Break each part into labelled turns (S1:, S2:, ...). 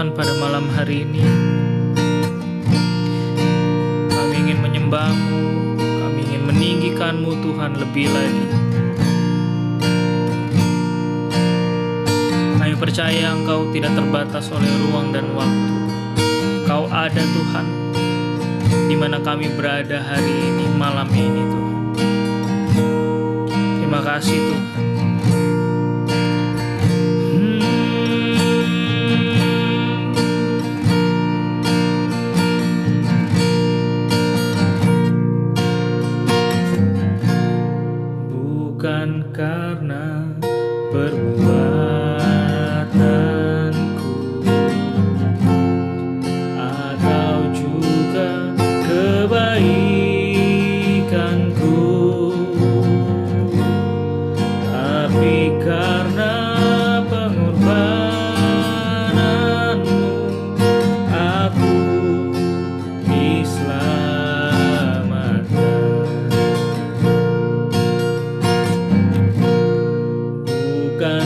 S1: Tuhan pada malam hari ini. Kami ingin menyembah-Mu, kami ingin meninggikan-Mu Tuhan lebih lagi. Kami percaya Engkau tidak terbatas oleh ruang dan waktu. Engkau ada Tuhan, di mana kami berada hari ini, malam ini Tuhan. Terima kasih Tuhan. Bukan karena perbuatanku atau juga kebaikanku, tapi karena pengorbanan-Mu aku diselamatkan. Bukan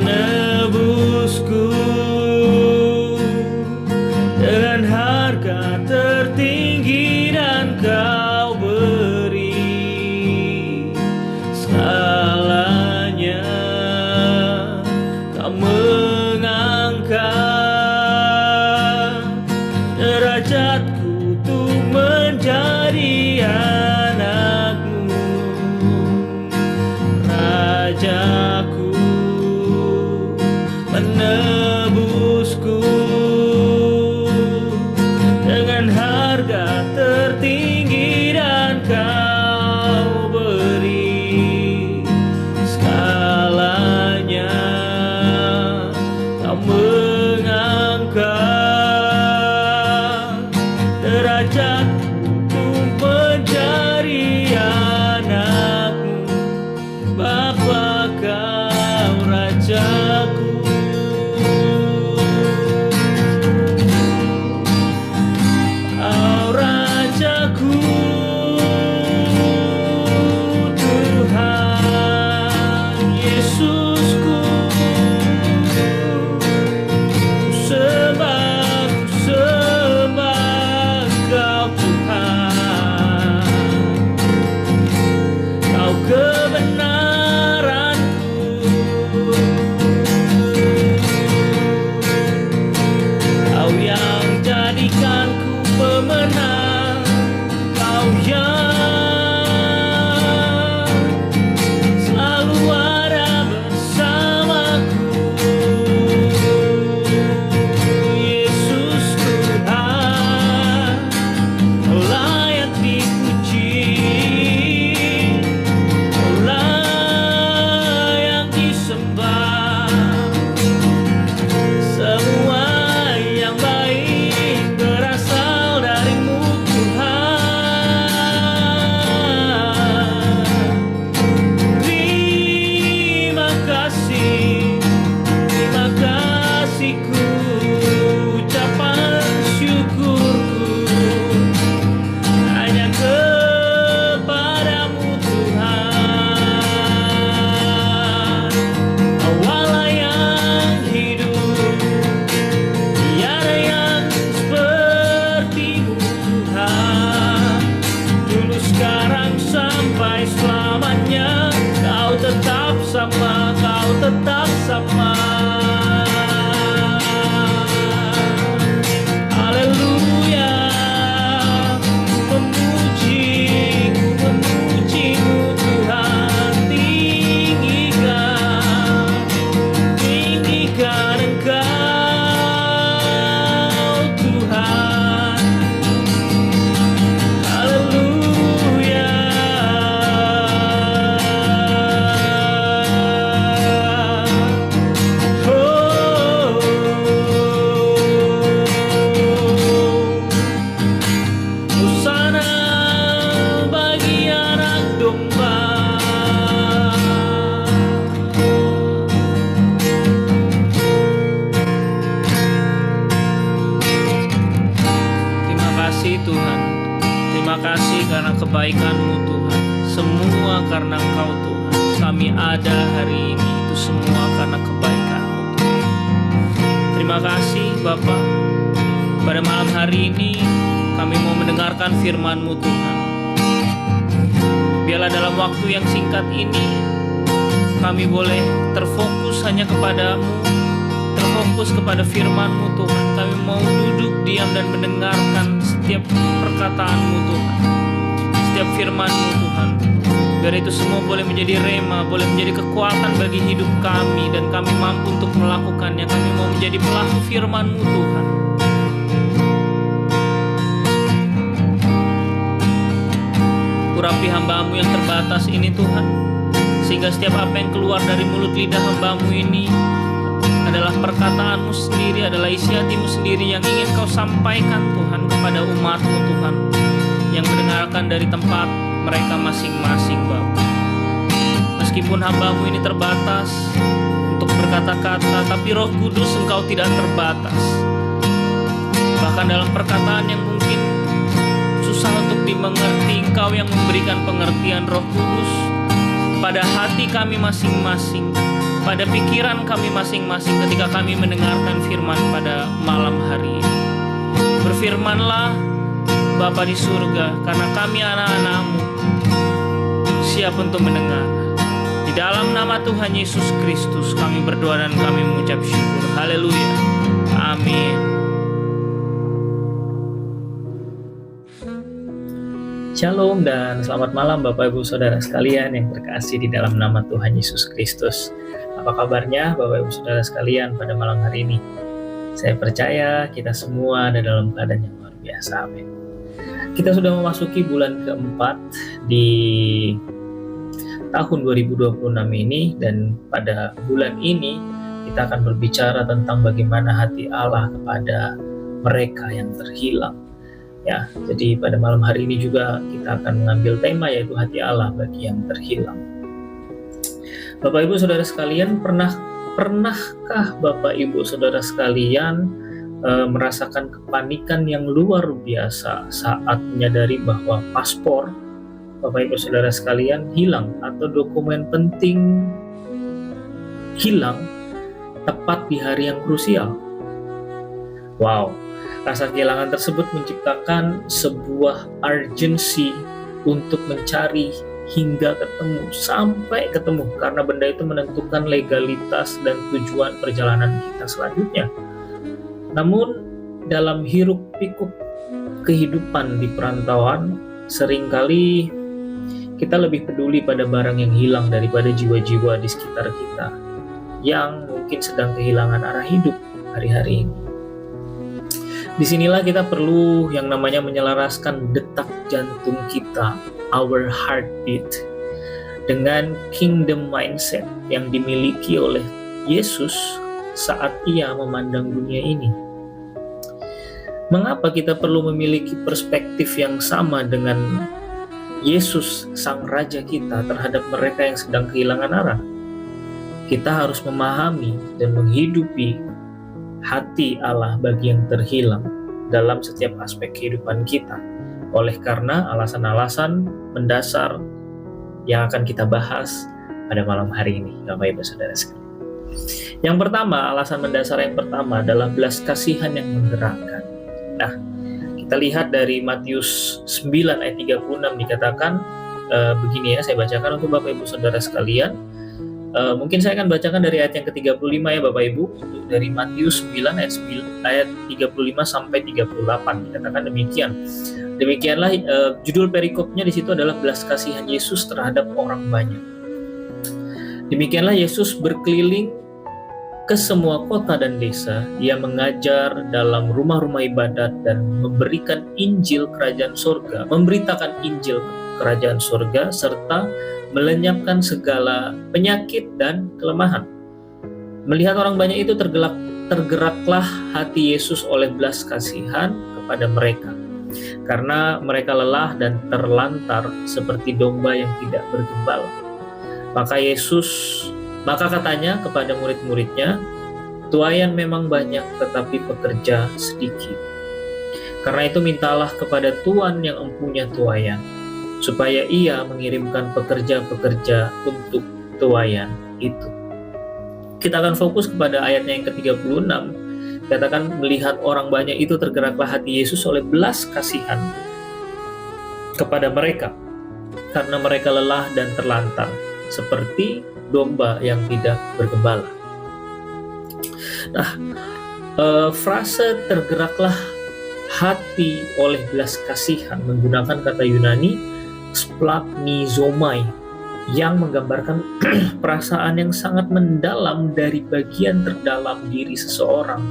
S1: menebusku dengan harga tertinggi, dan Kau beri segalanya. Kau mengangkat derajatku untuk menjadi anak-Mu, Rajaku, menebusku dengan harga tertinggi, dan Kau beri segalanya. Kau mengangkat derajatku untuk menjadi anak-Mu, Bapa, Kau Rajaku. Kau Rajaku, Tuhan Yesusku. Ku sembah Kau Tuhan. Kau kebenaranku. Kau yang jadikanku pemenang. Kau yang selalu ada bersamaku. Yesus Tuhan, Kau layak dipuji, Kau layak disembah. Semua yang baik berasal dari-Mu, Tuhan. Terima kasihku, ucapan syukurku hanya kepadamu, Tuhan. Awalah yang hidup, tiada yang seperti-Mu, Tuhan. Dulu, sekarang, sampai selamanya, Kau tetap sama, Kau tetap sama. Haleluya, ku memuji-Mu, Tuhan. Tinggikan Engkau, Tuhan. Haleluya. Hosana bagi anak domba. Terima kasih, Tuhan. Terima kasih karena kebaikan-Mu, Tuhan. Semua karena Engkau, Tuhan. Kami ada hari ini, itu semua karena kebaikan-Mu, Tuhan. Terima kasih, Bapa. Pada malam hari ini kami mau mendengarkan firman-Mu, Tuhan. Biarlah dalam waktu yang singkat ini kami boleh terfokus hanya kepada-Mu, terfokus kepada firman-Mu, Tuhan. Kami mau duduk diam dan mendengarkan setiap perkataan-Mu, Tuhan, setiap firman-Mu, Tuhan. Biar itu semua boleh menjadi rema, boleh menjadi kekuatan bagi hidup kami, dan kami mampu untuk melakukannya. Kami mau menjadi pelaku firman-Mu, Tuhan. Urapi hamba-Mu yang terbatas ini, Tuhan, sehingga setiap apa yang keluar dari mulut lidah hamba-Mu ini adalah perkataan-Mu sendiri, adalah isi hati-Mu sendiri yang ingin Kau sampaikan, Tuhan, kepada umat-Mu, Tuhan, yang mendengarkan dari tempat mereka masing-masing, Bapa. Meskipun hamba-Mu ini terbatas untuk berkata-kata, tapi Roh Kudus Engkau tidak terbatas. Bahkan dalam perkataan yang mungkin susah untuk dimengerti, Engkau yang memberikan pengertian, Roh Kudus, pada hati kami masing-masing, pada pikiran kami masing-masing ketika kami mendengarkan firman pada malam hari ini. Berfirmanlah Bapa di surga, karena kami anak-anak-Mu siap untuk mendengar. Di dalam nama Tuhan Yesus Kristus kami berdoa dan kami mengucap syukur. Haleluya. Amin.
S2: Shalom dan selamat malam Bapak Ibu Saudara sekalian yang terkasih di dalam nama Tuhan Yesus Kristus. Apa kabarnya Bapak Ibu Saudara sekalian pada malam hari ini? Saya percaya kita semua ada dalam keadaan yang luar biasa. Amin. Kita sudah memasuki bulan keempat di tahun 2026 ini, dan pada bulan ini kita akan berbicara tentang bagaimana hati Allah kepada mereka yang terhilang. Ya, jadi pada malam hari ini juga kita akan mengambil tema, yaitu hati Allah bagi yang terhilang. Bapak Ibu Saudara sekalian, pernahkah Bapak Ibu Saudara sekalian merasakan kepanikan yang luar biasa saat menyadari bahwa paspor Bapak Ibu Saudara sekalian hilang atau dokumen penting hilang tepat di hari yang krusial? Wow, rasa kehilangan tersebut menciptakan sebuah urgensi untuk mencari hingga ketemu, sampai ketemu, karena benda itu menentukan legalitas dan tujuan perjalanan kita selanjutnya. Namun dalam hiruk pikuk kehidupan di perantauan, seringkali kita lebih peduli pada barang yang hilang daripada jiwa-jiwa di sekitar kita yang mungkin sedang kehilangan arah hidup hari-hari ini. Disinilah kita perlu yang namanya menyelaraskan detak jantung kita, our heartbeat, dengan kingdom mindset yang dimiliki oleh Yesus saat ia memandang dunia ini. Mengapa kita perlu memiliki perspektif yang sama dengan Yesus, Sang Raja kita, terhadap mereka yang sedang kehilangan arah? Kita harus memahami dan menghidupi hati Allah bagi yang terhilang dalam setiap aspek kehidupan kita. Oleh karena alasan-alasan mendasar yang akan kita bahas pada malam hari ini, Bapak Ibu Saudara sekalian. Yang pertama, alasan mendasar yang pertama adalah belas kasihan yang menggerakkan. Nah, kita lihat dari Matius 9 ayat 36 dikatakan begini ya, saya bacakan untuk Bapak Ibu Saudara sekalian. Mungkin saya akan bacakan dari ayat yang ke-35 ya Bapak Ibu, untuk dari Matius 9 ayat 35 sampai 38 dikatakan demikian. Demikianlah judul perikopnya di situ adalah belas kasihan Yesus terhadap orang banyak. Demikianlah Yesus berkeliling ke semua kota dan desa, ia mengajar dalam rumah-rumah ibadat dan memberikan Injil kerajaan surga, memberitakan Injil kerajaan surga, serta melenyapkan segala penyakit dan kelemahan. Melihat orang banyak itu tergeraklah hati Yesus oleh belas kasihan kepada mereka, karena mereka lelah dan terlantar seperti domba yang tidak bergembala. Maka katanya kepada murid-muridnya, tuaian memang banyak tetapi pekerja sedikit. Karena itu mintalah kepada Tuan yang empunya tuaian, supaya ia mengirimkan pekerja-pekerja untuk tuaian itu. Kita akan fokus kepada ayatnya yang ke-36. Katakan, melihat orang banyak itu tergeraklah hati Yesus oleh belas kasihan kepada mereka, karena mereka lelah dan terlantar seperti domba yang tidak bergembala. Nah, frase tergeraklah hati oleh belas kasihan menggunakan kata Yunani splagmizomai, yang menggambarkan perasaan yang sangat mendalam dari bagian terdalam diri seseorang,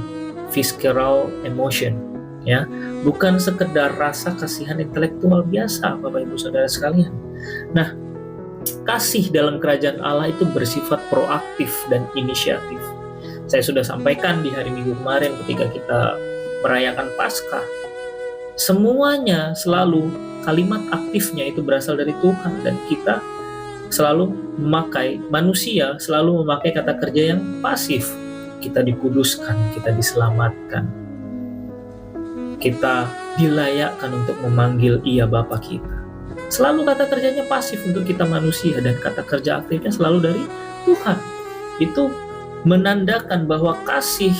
S2: visceral emotion, ya, bukan sekedar rasa kasihan intelektual biasa, Bapak Ibu Saudara sekalian. Nah, kasih dalam kerajaan Allah itu bersifat proaktif dan inisiatif. Saya sudah sampaikan di hari Minggu kemarin ketika kita merayakan Paskah, semuanya selalu kalimat aktifnya itu berasal dari Tuhan, dan kita selalu manusia selalu memakai kata kerja yang pasif. Kita dikuduskan, kita diselamatkan, kita dilayakkan untuk memanggil Ia Bapa kita. Selalu kata kerjanya pasif untuk kita manusia, dan kata kerja aktifnya selalu dari Tuhan. itu menandakan bahwa kasih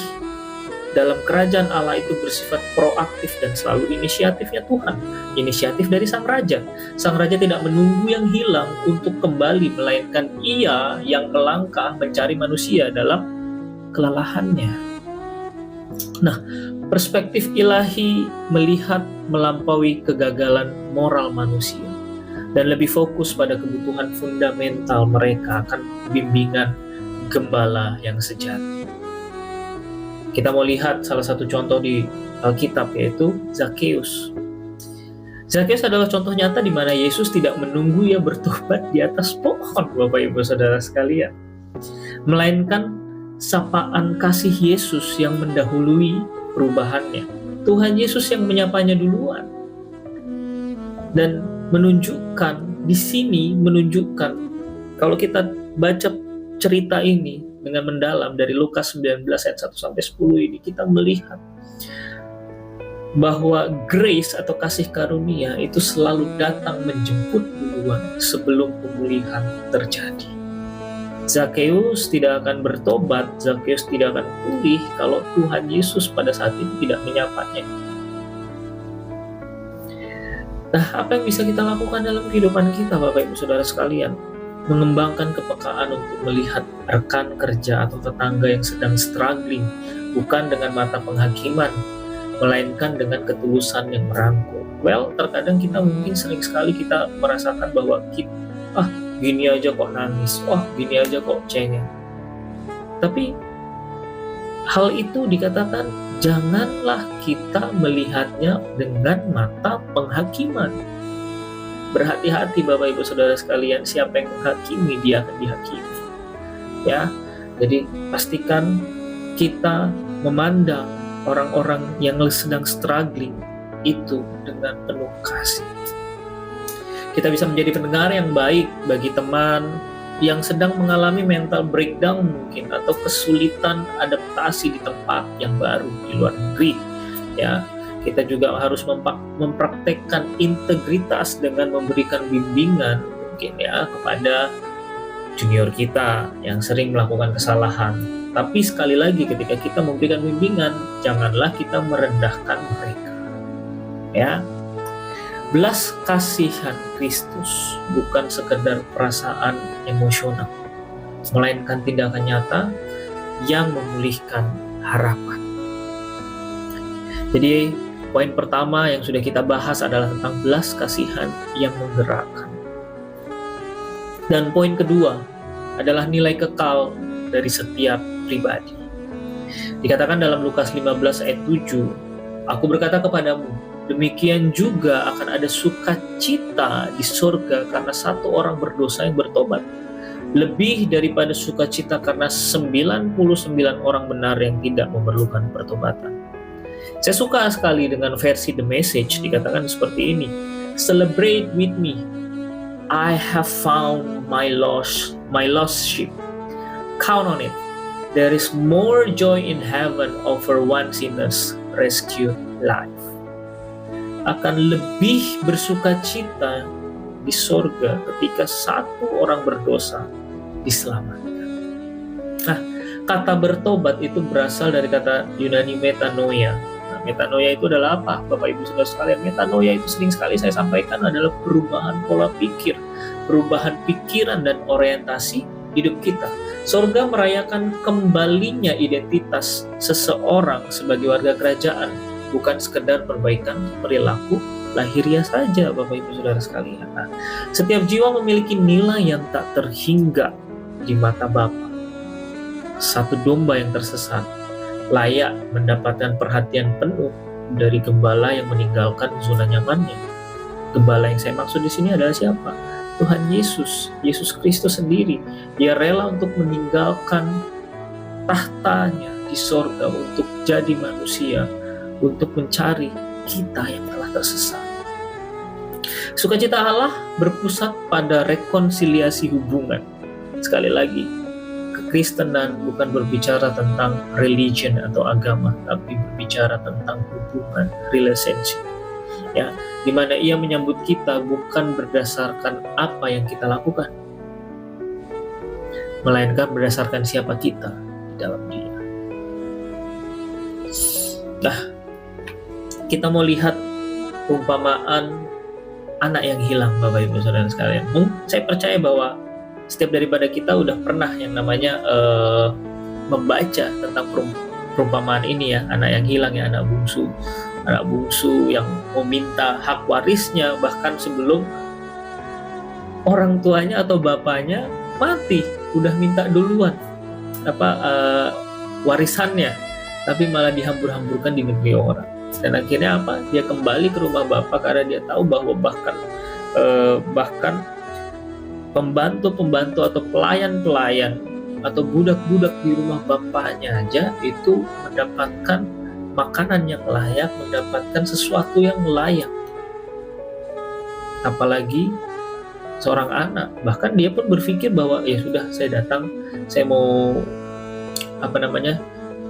S2: dalam kerajaan Allah itu bersifat proaktif dan selalu inisiatifnya Tuhan, inisiatif dari Sang Raja. Sang Raja tidak menunggu yang hilang untuk kembali, melainkan Ia yang melangkah mencari manusia dalam kelelahannya. Nah, perspektif ilahi melihat melampaui kegagalan moral manusia dan lebih fokus pada kebutuhan fundamental mereka akan bimbingan gembala yang sejati. Kita mau lihat salah satu contoh di Alkitab, yaitu Zakheus. Zakheus adalah contoh nyata di mana Yesus tidak menunggu ia bertobat di atas pohon, Bapak Ibu Saudara sekalian, melainkan sapaan kasih Yesus yang mendahului perubahannya. Tuhan Yesus yang menyapanya duluan dan menunjukkan di sini, kalau kita baca cerita ini dengan mendalam dari Lukas 19 ayat 1-10 ini, kita melihat bahwa grace atau kasih karunia itu selalu datang menjemput duluan sebelum pemulihan terjadi. Zakheus tidak akan bertobat, Zakheus tidak akan pulih kalau Tuhan Yesus pada saat itu tidak menyapanya. Nah, apa yang bisa kita lakukan dalam kehidupan kita, Bapak Ibu Saudara sekalian? Mengembangkan kepekaan untuk melihat rekan kerja atau tetangga yang sedang struggling, bukan dengan mata penghakiman, melainkan dengan ketulusan yang merangkul. Terkadang kita mungkin sering sekali kita merasakan bahwa kita, gini aja kok nangis, gini aja kok cengeng. Tapi hal itu dikatakan janganlah kita melihatnya dengan mata penghakiman. Berhati-hati Bapak Ibu Saudara sekalian, siapa yang menghakimi dia akan dihakimi. Ya, jadi pastikan kita memandang orang-orang yang sedang struggling itu dengan penuh kasih. Kita bisa menjadi pendengar yang baik bagi teman yang sedang mengalami mental breakdown mungkin, atau kesulitan adaptasi di tempat yang baru di luar negeri. Ya, kita juga harus mempraktekkan integritas dengan memberikan bimbingan mungkin ya kepada junior kita yang sering melakukan kesalahan. Tapi sekali lagi, ketika kita memberikan bimbingan, janganlah kita merendahkan mereka. Ya, belas kasihan Kristus bukan sekedar perasaan emosional, melainkan tindakan nyata yang memulihkan harapan. Jadi poin pertama yang sudah kita bahas adalah tentang belas kasihan yang menggerakkan. Dan poin kedua adalah nilai kekal dari setiap pribadi. Dikatakan dalam Lukas 15 ayat 7, "Aku berkata kepadamu, demikian juga akan ada sukacita di surga karena satu orang berdosa yang bertobat, lebih daripada sukacita karena 99 orang benar yang tidak memerlukan pertobatan." Saya suka sekali dengan versi The Message, dikatakan seperti ini, "Celebrate with me. I have found my lost sheep. Count on it. There is more joy in heaven over one sinner's rescued life." Akan lebih bersukacita di sorga ketika satu orang berdosa diselamatkan. Nah, kata bertobat itu berasal dari kata Yunani metanoia. Metanoia itu adalah apa, Bapak Ibu Saudara sekalian? Metanoia itu sering sekali saya sampaikan adalah perubahan pola pikir, perubahan pikiran dan orientasi hidup kita. Surga merayakan kembalinya identitas seseorang sebagai warga kerajaan, bukan sekedar perbaikan perilaku lahiriah saja, Bapak Ibu Saudara sekalian. Nah, setiap jiwa memiliki nilai yang tak terhingga di mata Bapa. Satu domba yang tersesat layak mendapatkan perhatian penuh dari gembala yang meninggalkan zona nyamannya. Gembala yang saya maksud di sini adalah siapa? Tuhan Yesus, Yesus Kristus sendiri. Dia rela untuk meninggalkan tahtanya di sorga untuk jadi manusia, untuk mencari kita yang telah tersesat. Sukacita Allah berpusat pada rekonsiliasi hubungan. Sekali lagi, kekristenan bukan berbicara tentang religion atau agama, tapi berbicara tentang hubungan, relationship. Ya, di mana Ia menyambut kita bukan berdasarkan apa yang kita lakukan, melainkan berdasarkan siapa kita di dalam Dia. Nah, kita mau lihat perumpamaan anak yang hilang, Bapak Ibu Saudara sekalian. Saya percaya bahwa setiap daripada kita udah pernah yang namanya membaca tentang perumpamaan ini ya, anak yang hilang ya, anak bungsu yang meminta hak warisnya bahkan sebelum orang tuanya atau bapaknya mati, udah minta duluan warisannya, tapi malah dihambur-hamburkan di negeri orang. Dan akhirnya apa? Dia kembali ke rumah bapak karena dia tahu bahwa bahkan pembantu-pembantu atau pelayan-pelayan atau budak-budak di rumah bapaknya aja itu mendapatkan makanan yang layak, mendapatkan sesuatu yang layak. Apalagi seorang anak. Bahkan dia pun berpikir bahwa ya sudah, saya datang, saya mau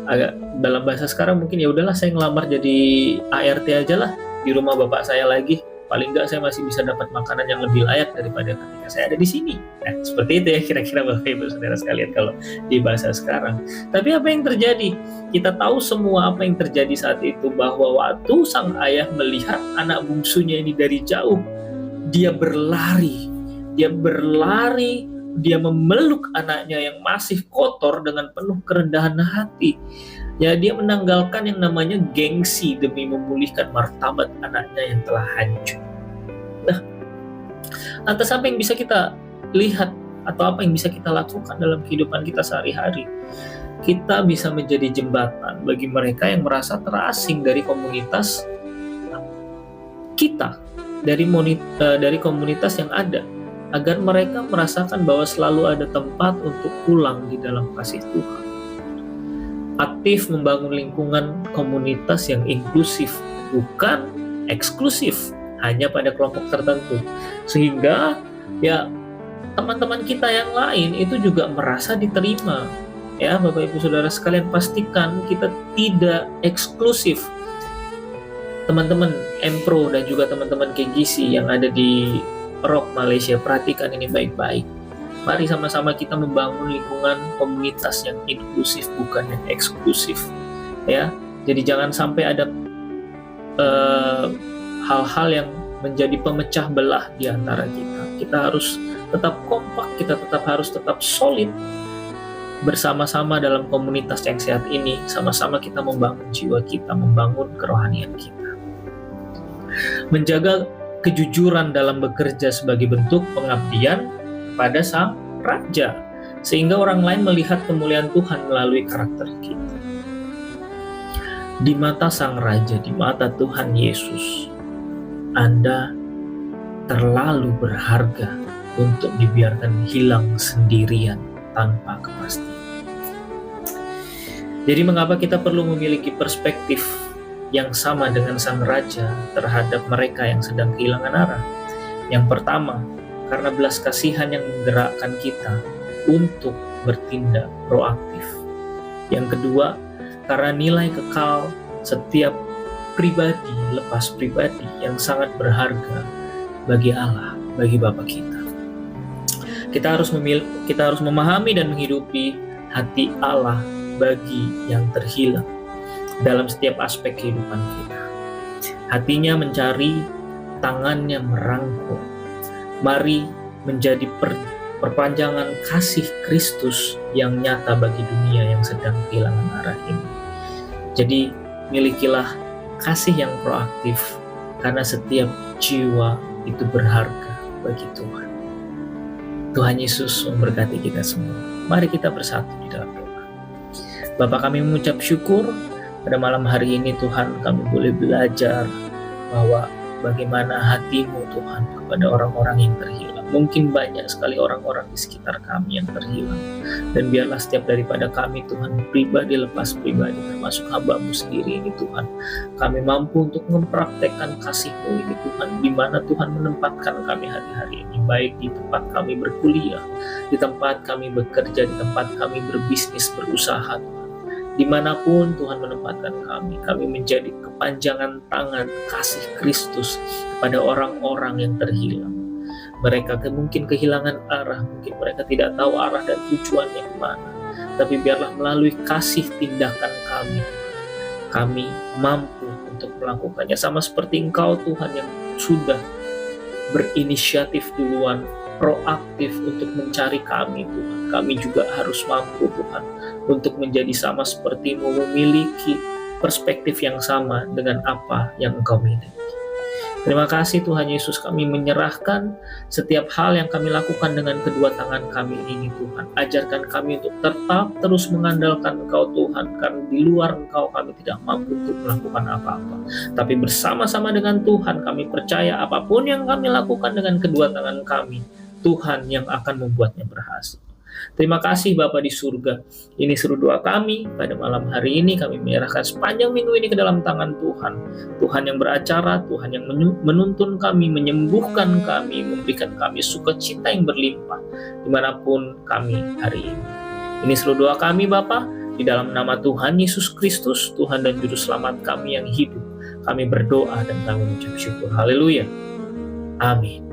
S2: agak dalam bahasa sekarang mungkin ya udahlah, saya ngelamar jadi ART aja lah di rumah bapak saya lagi. Paling enggak saya masih bisa dapat makanan yang lebih layak daripada ketika saya ada di sini. Nah, seperti itu ya kira-kira Bapak Ibu Saudara sekalian kalau di bahasa sekarang. Tapi apa yang terjadi? Kita tahu semua apa yang terjadi saat itu, bahwa waktu sang ayah melihat anak bungsunya ini dari jauh, dia berlari, dia memeluk anaknya yang masih kotor dengan penuh kerendahan hati. Ya, dia menanggalkan yang namanya gengsi demi memulihkan martabat anaknya yang telah hancur. Nah, atas apa yang bisa kita lihat atau apa yang bisa kita lakukan dalam kehidupan kita sehari-hari, kita bisa menjadi jembatan bagi mereka yang merasa terasing dari komunitas kita, dari komunitas yang ada, agar mereka merasakan bahwa selalu ada tempat untuk pulang di dalam kasih Tuhan. Aktif membangun lingkungan komunitas yang inklusif, bukan eksklusif hanya pada kelompok tertentu, sehingga ya teman-teman kita yang lain itu juga merasa diterima. Ya, Bapak Ibu Saudara sekalian, pastikan kita tidak eksklusif. Teman-teman Empro dan juga teman-teman KGC yang ada di Rock Malaysia, perhatikan ini baik-baik. Mari sama-sama kita membangun lingkungan komunitas yang inklusif, bukan yang eksklusif. Ya, jadi jangan sampai ada hal-hal yang menjadi pemecah belah di antara kita. Kita harus tetap kompak, kita harus tetap solid bersama-sama dalam komunitas yang sehat ini. Sama-sama kita membangun jiwa kita, membangun kerohanian kita. Menjaga kejujuran dalam bekerja sebagai bentuk pengabdian pada Sang Raja, sehingga orang lain melihat kemuliaan Tuhan melalui karakter kita. Di mata Sang Raja, di mata Tuhan Yesus, Anda terlalu berharga untuk dibiarkan hilang sendirian tanpa kepastian. Jadi mengapa kita perlu memiliki perspektif yang sama dengan Sang Raja terhadap mereka yang sedang kehilangan arah? Yang pertama, karena belas kasihan yang menggerakkan kita untuk bertindak proaktif. Yang kedua, karena nilai kekal setiap pribadi lepas pribadi yang sangat berharga bagi Allah, bagi Bapa kita. Kita harus memahami dan menghidupi hati Allah bagi yang terhilang dalam setiap aspek kehidupan kita. Hatinya mencari, tangannya merangkul. Mari menjadi perpanjangan kasih Kristus yang nyata bagi dunia yang sedang kehilangan arah ini. Jadi milikilah kasih yang proaktif, karena setiap jiwa itu berharga bagi Tuhan. Tuhan Yesus memberkati kita semua. Mari kita bersatu di dalam doa. Bapa, kami mengucap syukur pada malam hari ini Tuhan, kami boleh belajar bahwa bagaimana hati-Mu Tuhan kepada orang-orang yang terhilang. Mungkin banyak sekali orang-orang di sekitar kami yang terhilang. Dan biarlah setiap daripada kami Tuhan, pribadi lepas pribadi, termasuk hamba-Mu sendiri ini Tuhan, kami mampu untuk mempraktekkan kasih-Mu ini Tuhan, di mana Tuhan menempatkan kami hari-hari ini, baik di tempat kami berkuliah, di tempat kami bekerja, di tempat kami berbisnis, berusaha Tuhan. Dimanapun Tuhan menempatkan kami menjadi kepanjangan tangan kasih Kristus kepada orang-orang yang terhilang. mereka mungkin kehilangan arah, mungkin mereka tidak tahu arah dan tujuannya kemana. Tapi biarlah melalui kasih tindakan kami mampu untuk melakukannya. Sama seperti Engkau Tuhan yang sudah berinisiatif duluan, proaktif untuk mencari kami Tuhan. Kami juga harus mampu Tuhan untuk menjadi sama seperti-Mu, memiliki perspektif yang sama dengan apa yang Engkau miliki. Terima kasih Tuhan Yesus, kami menyerahkan setiap hal yang kami lakukan dengan kedua tangan kami ini Tuhan. Ajarkan kami untuk tetap terus mengandalkan Engkau Tuhan, karena di luar Engkau kami tidak mampu untuk melakukan apa-apa. Tapi bersama-sama dengan Tuhan kami percaya apapun yang kami lakukan dengan kedua tangan kami, Tuhan yang akan membuatnya berhasil. Terima kasih Bapa di surga. Ini seru doa kami pada malam hari ini. Kami menyerahkan sepanjang minggu ini ke dalam tangan Tuhan. Tuhan yang beracara, Tuhan yang menuntun kami, menyembuhkan kami, memberikan kami sukacita yang berlimpah dimanapun kami hari ini. Ini seru doa kami Bapa, di dalam nama Tuhan Yesus Kristus, Tuhan dan Juru Selamat kami yang hidup. Kami berdoa dan kami mengucap syukur. Haleluya. Amin.